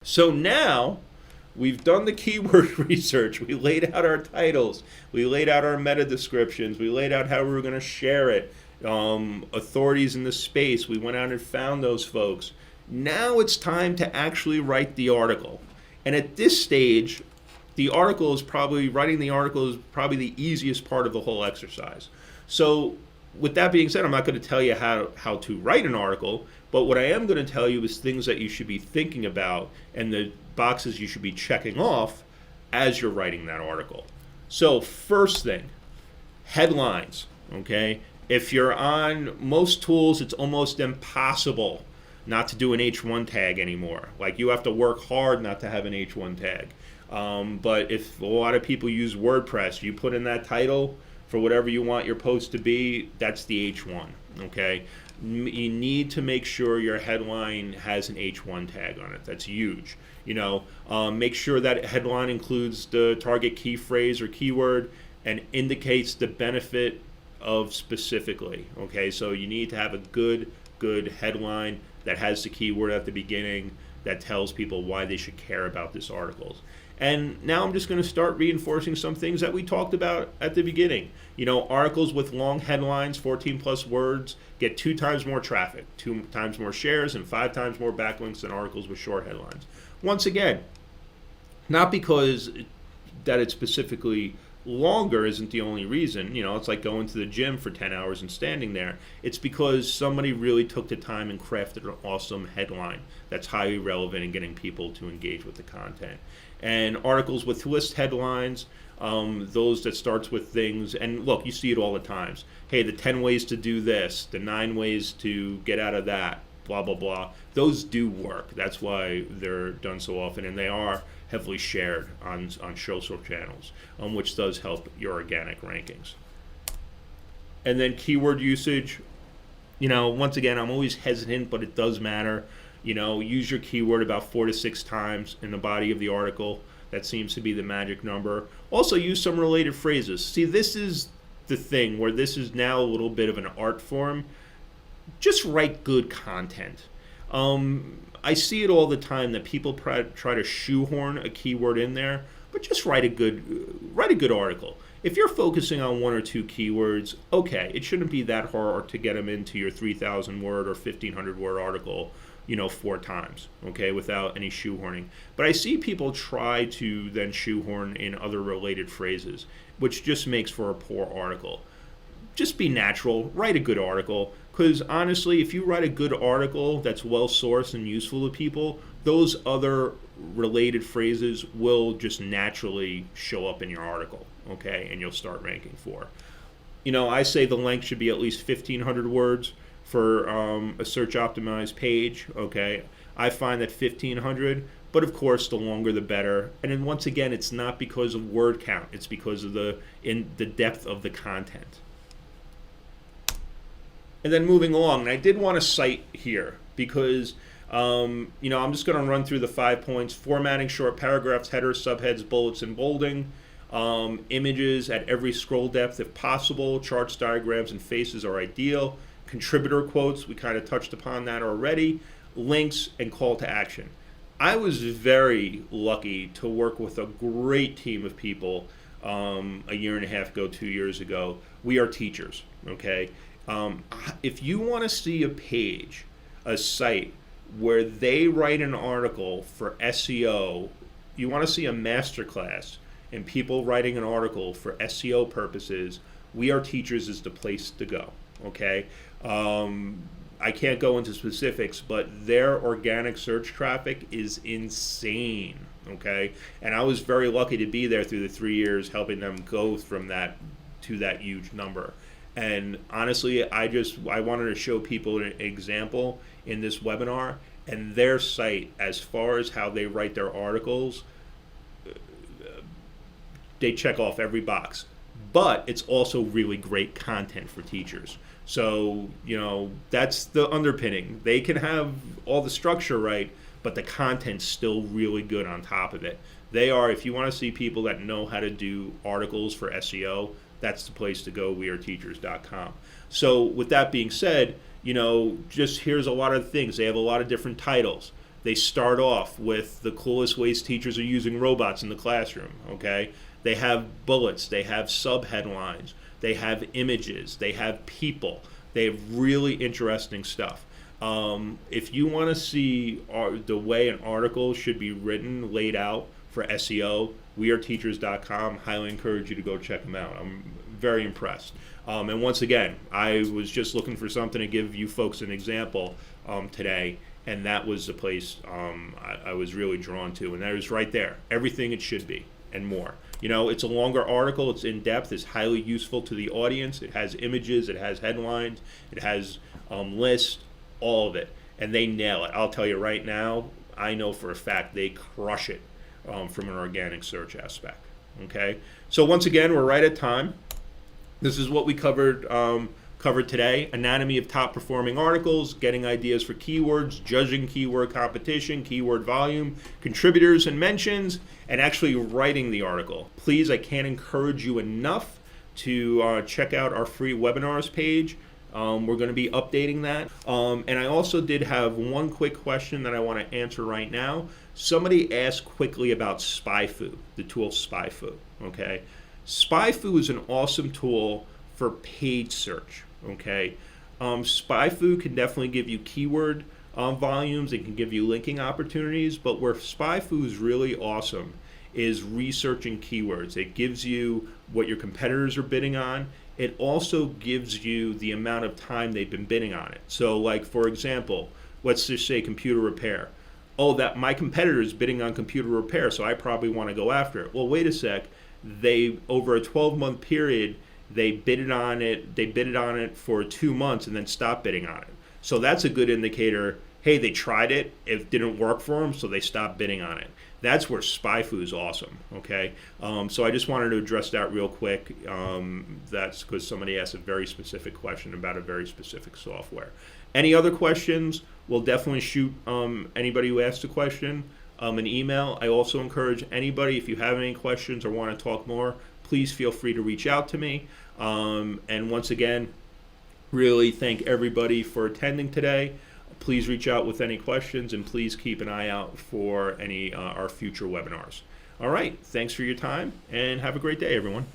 So now we've done the keyword research. We laid out our titles. We laid out our meta descriptions. We laid out how we were going to share it. Authorities in the space. We went out and found those folks. Now it's time to actually write the article. And at this stage, writing the article is probably the easiest part of the whole exercise. So with that being said, I'm not going to tell you how to write an article, but what I am going to tell you is things that you should be thinking about and the boxes you should be checking off as you're writing that article. So first thing, headlines, okay? If you're on most tools, it's almost impossible not to do an H1 tag anymore. Like, you have to work hard not to have an H1 tag. But if a lot of people use WordPress, you put in that title for whatever you want your post to be, that's the H1, okay? You need to make sure your headline has an H1 tag on it. That's huge. Make sure that headline includes the target key phrase or keyword and indicates the benefit of specifically, okay? So you need to have a good headline that has the keyword at the beginning that tells people why they should care about this article. And now I'm just going to start reinforcing some things that we talked about at the beginning. Articles with long headlines, 14 plus words, get 2 times more traffic, 2 times more shares, and 5 times more backlinks than articles with short headlines. Once again, not because that it's specifically longer isn't the only reason. It's like going to the gym for 10 hours and standing there. It's because somebody really took the time and crafted an awesome headline that's highly relevant in getting people to engage with the content. And articles with list headlines, those that starts with things, and look, you see it all the times. Hey, the 10 ways to do this, the 9 ways to get out of that, blah, blah, blah. Those do work. That's why they're done so often, and they are heavily shared on social channels, which does help your organic rankings. And then keyword usage, once again, I'm always hesitant, but it does matter. Use your keyword about 4 to 6 times in the body of the article. That seems to be the magic number. Also, use some related phrases. See, this is the thing where this is now a little bit of an art form. Just write good content. I see it all the time that people try to shoehorn a keyword in there, but just write a good article. If you're focusing on 1 or 2 keywords, okay, it shouldn't be that hard to get them into your 3,000 word or 1,500 word article 4 times, okay, without any shoehorning. But I see people try to then shoehorn in other related phrases, which just makes for a poor article. Just be natural, write a good article, because honestly, if you write a good article that's well-sourced and useful to people, those other related phrases will just naturally show up in your article, okay, and you'll start ranking for. I say the length should be at least 1,500 words for a search optimized page, okay? I find that 1,500, but of course the longer the better. And then once again, it's not because of word count, it's because of the depth of the content. And then moving along, and I did want to cite here because I'm just going to run through the 5 points: formatting short paragraphs, headers, subheads, bullets, and bolding. Images at every scroll depth if possible. Charts, diagrams, and faces are ideal. Contributor quotes, we kind of touched upon that already. Links and call to action. I was very lucky to work with a great team of people a year and a half ago, 2 years ago. We are teachers, okay? If you want to see a page, a site where they write an article for SEO, you want to see a masterclass in people writing an article for SEO purposes, We Are Teachers is the place to go, okay? I can't go into specifics, but their organic search traffic is insane, okay? And I was very lucky to be there through the 3 years helping them go from that to that huge number. And honestly, I wanted to show people an example in this webinar, and their site, as far as how they write their articles, they check off every box. But it's also really great content for teachers. So, that's the underpinning. They can have all the structure right, but the content's still really good on top of it. They are, if you want to see people that know how to do articles for SEO, that's the place to go, weareteachers.com. So with that being said, just here's a lot of things. They have a lot of different titles. They start off with the coolest ways teachers are using robots in the classroom, okay? They have bullets, they have subheadlines, they have images, they have people. They have really interesting stuff. If you want to see the way an article should be written, laid out for SEO, weareteachers.com. Highly encourage you to go check them out. I'm very impressed. And once again, I was just looking for something to give you folks an example today, and that was the place I was really drawn to, and that is right there. Everything it should be and more. It's a longer article, it's in depth, it's highly useful to the audience, it has images, it has headlines, it has lists, all of it, and they nail it. I'll tell you right now, I know for a fact they crush it from an organic search aspect. Okay, so once again, we're right at time. This is what we covered today: anatomy of top performing articles, getting ideas for keywords, judging keyword competition, keyword volume, contributors and mentions, and actually writing the article. Please, I can't encourage you enough to check out our free webinars page. We're going to be updating that. And I also did have one quick question that I want to answer right now. Somebody asked quickly about SpyFu, the tool SpyFu. Okay, SpyFu is an awesome tool for paid search. Okay, SpyFu can definitely give you keyword volumes. It can give you linking opportunities. But where SpyFu is really awesome is researching keywords. It gives you what your competitors are bidding on. It also gives you the amount of time they've been bidding on it. So, like, for example, let's just say computer repair. Oh, that my competitor is bidding on computer repair, so I probably want to go after it. Well, wait a sec. They, over a 12-month period, they bidded on it for 2 months and then stopped bidding on it. So that's a good indicator. Hey, they tried it, it didn't work for them, so they stopped bidding on it. That's where SpyFu is awesome, okay? So I just wanted to address that real quick. That's because somebody asked a very specific question about a very specific software. Any other questions, we'll definitely shoot anybody who asked a question an email. I also encourage anybody, if you have any questions or want to talk more, please feel free to reach out to me. And once again, really thank everybody for attending today. Please reach out with any questions, and please keep an eye out for any our future webinars. All right, thanks for your time, and have a great day, everyone.